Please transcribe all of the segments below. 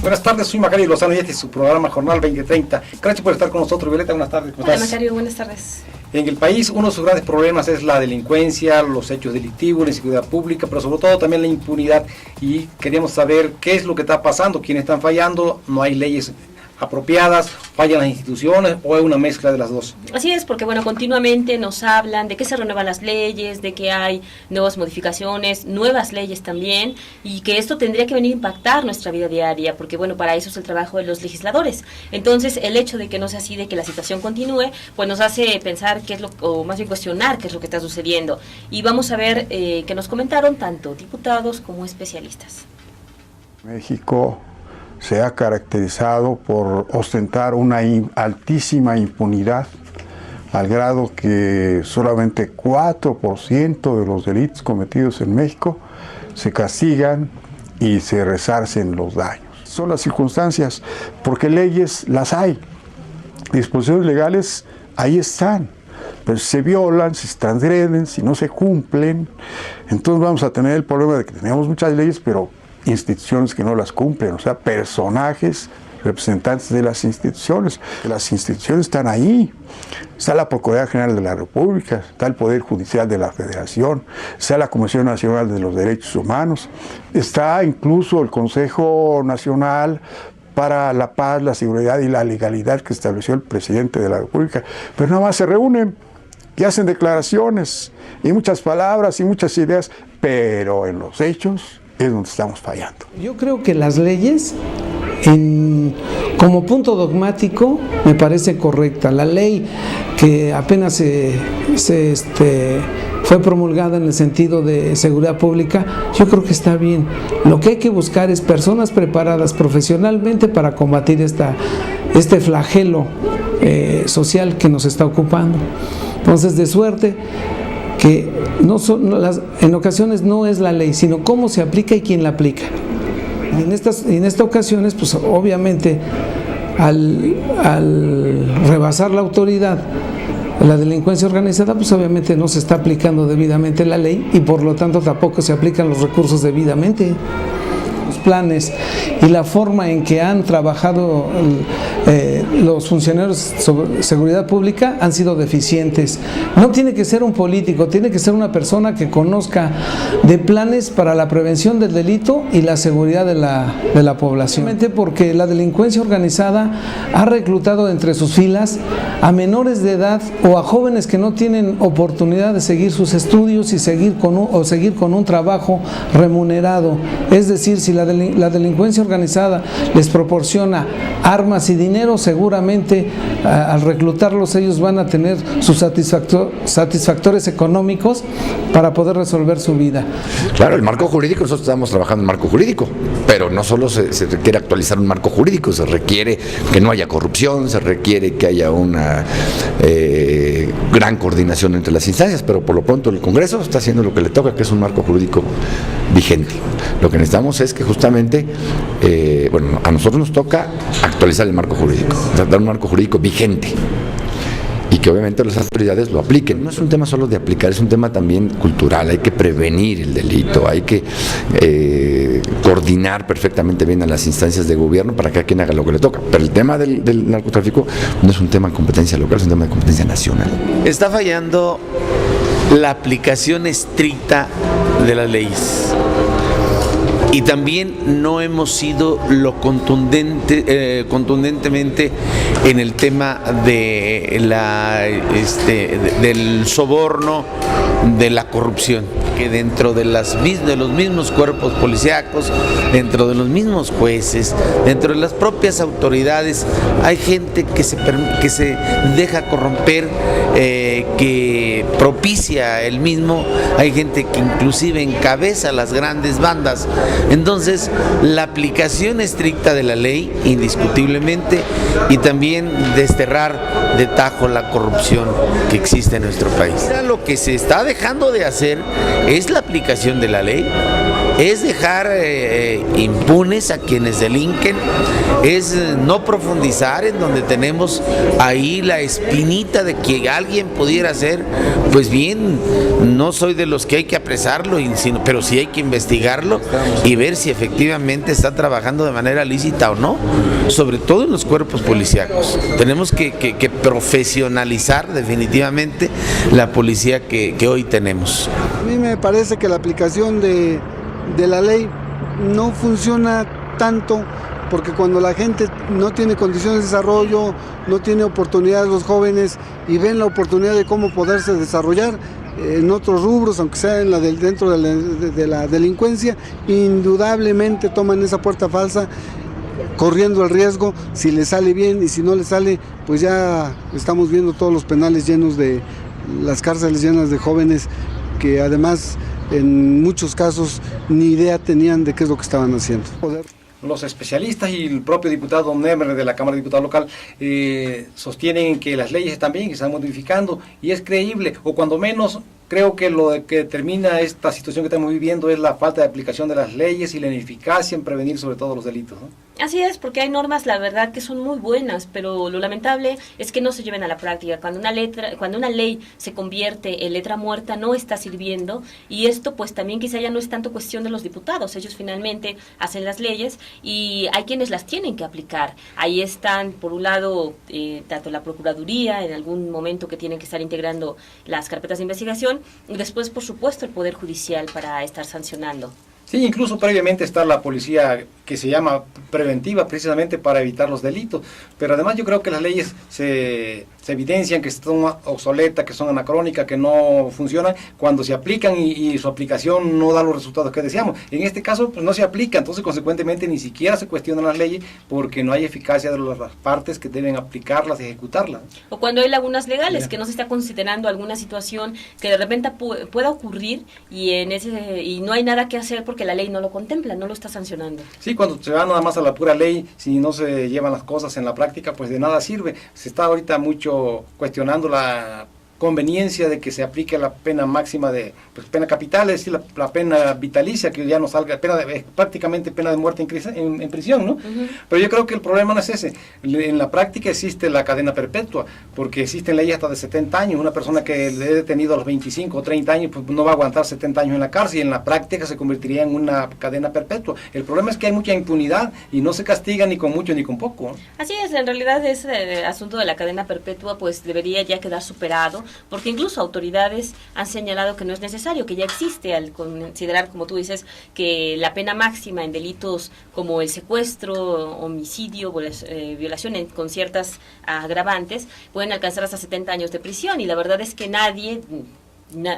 Buenas tardes, soy Macario Lozano y este es su programa Jornal 2030. Gracias por estar con nosotros, Violeta. Buenas tardes. Hola, Macario, buenas tardes. En el país, uno de sus grandes problemas es la delincuencia, los hechos delictivos, la inseguridad pública, pero sobre todo también la impunidad. Y queríamos saber qué es lo que está pasando, quiénes están fallando, no hay leyes apropiadas, fallan las instituciones o es una mezcla de las dos. Así es, porque bueno, continuamente nos hablan de que se renuevan las leyes, de que hay nuevas modificaciones, nuevas leyes también, y que esto tendría que venir a impactar nuestra vida diaria, porque bueno, para eso es el trabajo de los legisladores. Entonces, el hecho de que no sea así, de que la situación continúe, pues nos hace pensar qué es lo, o más bien cuestionar qué es lo que está sucediendo. Y vamos a ver qué nos comentaron tanto diputados como especialistas. México se ha caracterizado por ostentar una altísima impunidad, al grado que solamente 4% de los delitos cometidos en México se castigan y se resarcen los daños. Son las circunstancias, porque leyes las hay, disposiciones legales ahí están, pero si se violan, si se transgreden, si no se cumplen, entonces vamos a tener el problema de que tenemos muchas leyes, pero instituciones que no las cumplen, o sea, personajes, representantes de las instituciones. Las instituciones están ahí. Está la Procuraduría General de la República, está el Poder Judicial de la Federación, está la Comisión Nacional de los Derechos Humanos, está incluso el Consejo Nacional para la Paz, la Seguridad y la Legalidad que estableció el presidente de la República, pero nada más se reúnen y hacen declaraciones y muchas palabras y muchas ideas, pero en los hechos es donde estamos fallando. Yo creo que las leyes, como punto dogmático, me parece correcta. La ley que apenas fue promulgada en el sentido de seguridad pública, yo creo que está bien. Lo que hay que buscar es personas preparadas profesionalmente para combatir este flagelo social que nos está ocupando. Entonces, de suerte que en ocasiones no es la ley, sino cómo se aplica y quién la aplica. Y en estas ocasiones, pues obviamente, al rebasar la autoridad, la delincuencia organizada, pues obviamente no se está aplicando debidamente la ley y por lo tanto tampoco se aplican los recursos debidamente. Los planes y la forma en que han trabajado los funcionarios sobre seguridad pública han sido deficientes. No tiene que ser un político, tiene que ser una persona que conozca de planes para la prevención del delito y la seguridad de la población. Porque la delincuencia organizada ha reclutado entre sus filas a menores de edad o a jóvenes que no tienen oportunidad de seguir sus estudios y seguir con un trabajo remunerado. Es decir, si la delincuencia organizada les proporciona armas y dinero, seguramente al reclutarlos ellos van a tener sus satisfactores económicos para poder resolver su vida. Claro, el marco jurídico, nosotros estamos trabajando en marco jurídico, pero no solo se requiere actualizar un marco jurídico, se requiere que no haya corrupción, se requiere que haya una gran coordinación entre las instancias, pero por lo pronto el Congreso está haciendo lo que le toca, que es un marco jurídico vigente. Lo que necesitamos es que justamente, a nosotros nos toca actualizar el marco jurídico, dar un marco jurídico vigente y que obviamente las autoridades lo apliquen. No es un tema solo de aplicar, es un tema también cultural, hay que prevenir el delito, hay que coordinar perfectamente bien a las instancias de gobierno para que cada quien haga lo que le toca. Pero el tema del narcotráfico no es un tema de competencia local, es un tema de competencia nacional. Está fallando la aplicación estricta de las leyes. Y también no hemos sido lo contundentemente en el tema de del soborno, de la corrupción, que dentro de los mismos cuerpos policíacos, dentro de los mismos jueces, dentro de las propias autoridades, hay gente que se deja corromper, que propicia el mismo, hay gente que inclusive encabeza las grandes bandas. Entonces, la aplicación estricta de la ley, indiscutiblemente, y también desterrar de tajo la corrupción que existe en nuestro país. Lo que se está dejando de hacer es la aplicación de la ley. es dejar impunes a quienes delinquen, es no profundizar en donde tenemos ahí la espinita de que alguien pudiera ser, pues bien, no soy de los que hay que apresarlo, pero sí hay que investigarlo y ver si efectivamente está trabajando de manera lícita o no, sobre todo en los cuerpos policíacos. Tenemos que profesionalizar definitivamente la policía que hoy tenemos. A mí me parece que la aplicación de la ley no funciona tanto, porque cuando la gente no tiene condiciones de desarrollo, no tiene oportunidades los jóvenes y ven la oportunidad de cómo poderse desarrollar en otros rubros, aunque sea dentro de la delincuencia, indudablemente toman esa puerta falsa, corriendo el riesgo, si le sale bien, y si no le sale, pues ya estamos viendo todos los penales llenos de, las cárceles llenas de jóvenes que además en muchos casos ni idea tenían de qué es lo que estaban haciendo. Los especialistas y el propio diputado Nemer de la Cámara de Diputados local sostienen que las leyes están bien, que se están modificando, y es creíble, o cuando menos creo que lo que determina esta situación que estamos viviendo es la falta de aplicación de las leyes y la ineficacia en prevenir sobre todo los delitos, ¿no? Así es, porque hay normas, la verdad, que son muy buenas, pero lo lamentable es que no se lleven a la práctica. Cuando una ley se convierte en letra muerta, no está sirviendo, y esto pues también quizá ya no es tanto cuestión de los diputados. Ellos finalmente hacen las leyes y hay quienes las tienen que aplicar. Ahí están, por un lado, tanto la Procuraduría, en algún momento que tienen que estar integrando las carpetas de investigación, y después, por supuesto, el Poder Judicial para estar sancionando. Sí, incluso previamente está la policía que se llama preventiva, precisamente para evitar los delitos, pero además yo creo que las leyes se evidencian que son obsoletas, que son anacrónicas, que no funcionan cuando se aplican y su aplicación no da los resultados que deseamos. En este caso pues no se aplica, entonces consecuentemente ni siquiera se cuestionan las leyes porque no hay eficacia de las partes que deben aplicarlas y ejecutarlas. O cuando hay lagunas legales, que no se está considerando alguna situación que de repente pueda ocurrir y no hay nada que hacer porque la ley no lo contempla, no lo está sancionando. Sí, cuando se va nada más a la pura ley, si no se llevan las cosas en la práctica, pues de nada sirve. Se está ahorita mucho cuestionando la conveniencia de que se aplique la pena máxima de pena capital, es decir, la pena vitalicia, que ya no salga, prácticamente pena de muerte en prisión, ¿no? Pero yo creo que el problema no es ese. En la práctica existe la cadena perpetua, porque existen leyes hasta de 70 años. Una persona que le he detenido a los 25 o 30 años, pues no va a aguantar 70 años en la cárcel, y en la práctica se convertiría en una cadena perpetua. El problema es que hay mucha impunidad y no se castiga ni con mucho ni con poco, ¿no? Así es, en realidad ese asunto de la cadena perpetua pues debería ya quedar superado, porque incluso autoridades han señalado que no es necesario, que ya existe, al considerar, como tú dices, que la pena máxima en delitos como el secuestro, homicidio, violación con ciertas agravantes, pueden alcanzar hasta 70 años de prisión, y la verdad es que nadie,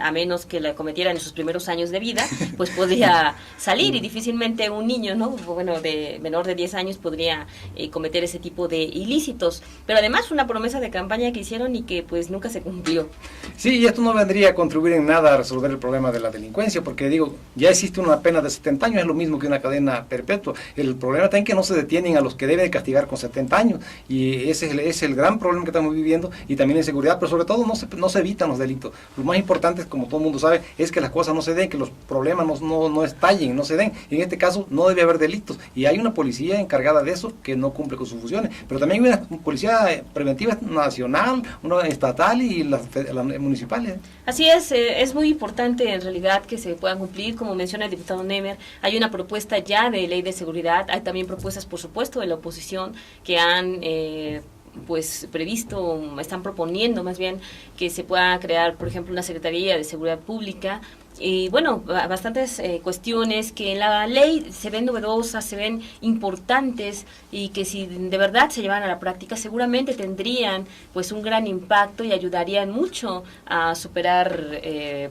a menos que la cometieran en sus primeros años de vida, pues podría salir, y difícilmente un niño, ¿no? Bueno, de menor de 10 años podría cometer ese tipo de ilícitos. Pero además una promesa de campaña que hicieron y que pues nunca se cumplió. Sí, y esto no vendría a contribuir en nada a resolver el problema de la delincuencia, porque digo, ya existe una pena de 70 años, es lo mismo que una cadena perpetua. El problema está en que no se detienen a los que deben castigar con 70 años, y ese es el gran problema que estamos viviendo, y también en seguridad, pero sobre todo no se evitan los delitos. Lo más importante, como todo el mundo sabe, es que las cosas no se den, que los problemas no estallen, no se den. En este caso no debe haber delitos, y hay una policía encargada de eso que no cumple con sus funciones, pero también hay una policía preventiva nacional, una estatal y las municipales. Así es muy importante en realidad que se puedan cumplir, como menciona el diputado Nemer. Hay una propuesta ya de ley de seguridad, hay también propuestas, por supuesto, de la oposición que han pues previsto, están proponiendo más bien que se pueda crear, por ejemplo, una Secretaría de Seguridad Pública, y bueno, bastantes cuestiones que en la ley se ven novedosas, se ven importantes, y que si de verdad se llevan a la práctica seguramente tendrían pues un gran impacto y ayudarían mucho a superar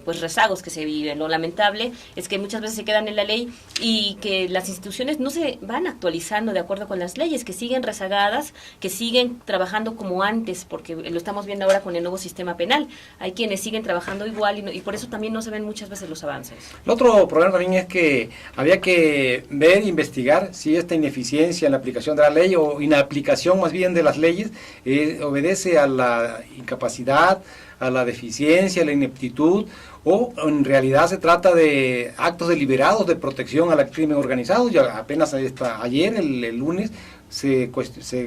pues rezagos que se viven. Lo lamentable es que muchas veces se quedan en la ley y que las instituciones no se van actualizando de acuerdo con las leyes, que siguen rezagadas, que siguen trabajando como antes, porque lo estamos viendo ahora con el nuevo sistema penal. Hay quienes siguen trabajando igual y por eso también no se ven muchas veces los avances. El otro problema también es que había que ver, investigar si esta ineficiencia en la aplicación de la ley o inaplicación más bien de las leyes obedece a la incapacidad, a la deficiencia, a la ineptitud, o en realidad se trata de actos deliberados de protección al crimen organizado. Ya apenas ayer, el lunes, se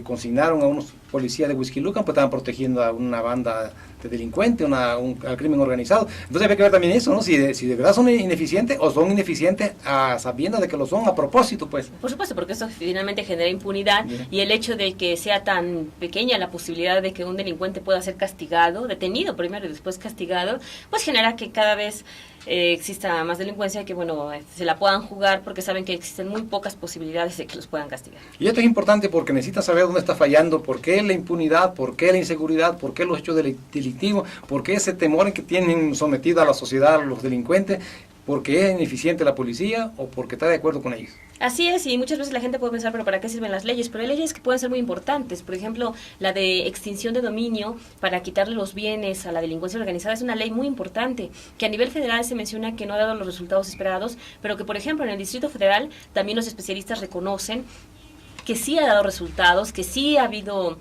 consignaron a unos policías de Huixquilucan, pues estaban protegiendo a una banda de delincuentes, al crimen organizado. Entonces había que ver también eso, ¿no? Si de verdad son ineficientes o son ineficientes sabiendo de que lo son a propósito, pues. Por supuesto, porque eso finalmente genera impunidad. Bien. Y el hecho de que sea tan pequeña la posibilidad de que un delincuente pueda ser castigado, detenido primero y después castigado, pues genera que cada vez exista más delincuencia, que bueno, se la puedan jugar porque saben que existen muy pocas posibilidades de que los puedan castigar. Y esto es importante porque necesitan saber dónde está fallando, por qué la impunidad, por qué la inseguridad, por qué los hechos delictivos, por qué ese temor en que tienen sometido a la sociedad a los delincuentes, porque es ineficiente la policía o porque está de acuerdo con ellos. Así es, y muchas veces la gente puede pensar, pero ¿para qué sirven las leyes? Pero hay leyes que pueden ser muy importantes. Por ejemplo, la de extinción de dominio para quitarle los bienes a la delincuencia organizada es una ley muy importante, que a nivel federal se menciona que no ha dado los resultados esperados, pero que, por ejemplo, en el Distrito Federal también los especialistas reconocen que sí ha dado resultados, que sí ha habido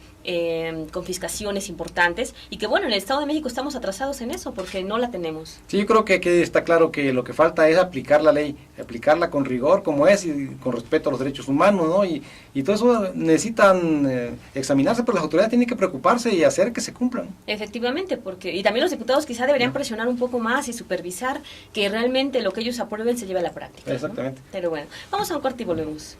confiscaciones importantes, y que bueno, en el Estado de México estamos atrasados en eso porque no la tenemos. Sí, yo creo que está claro que lo que falta es aplicar la ley, aplicarla con rigor como es y con respeto a los derechos humanos, ¿no? Y todo eso necesitan examinarse, pero las autoridades tienen que preocuparse y hacer que se cumplan. Efectivamente, y también los diputados quizá deberían presionar un poco más y supervisar que realmente lo que ellos aprueben se lleve a la práctica, exactamente, ¿no? Pero bueno, vamos a un corte y volvemos.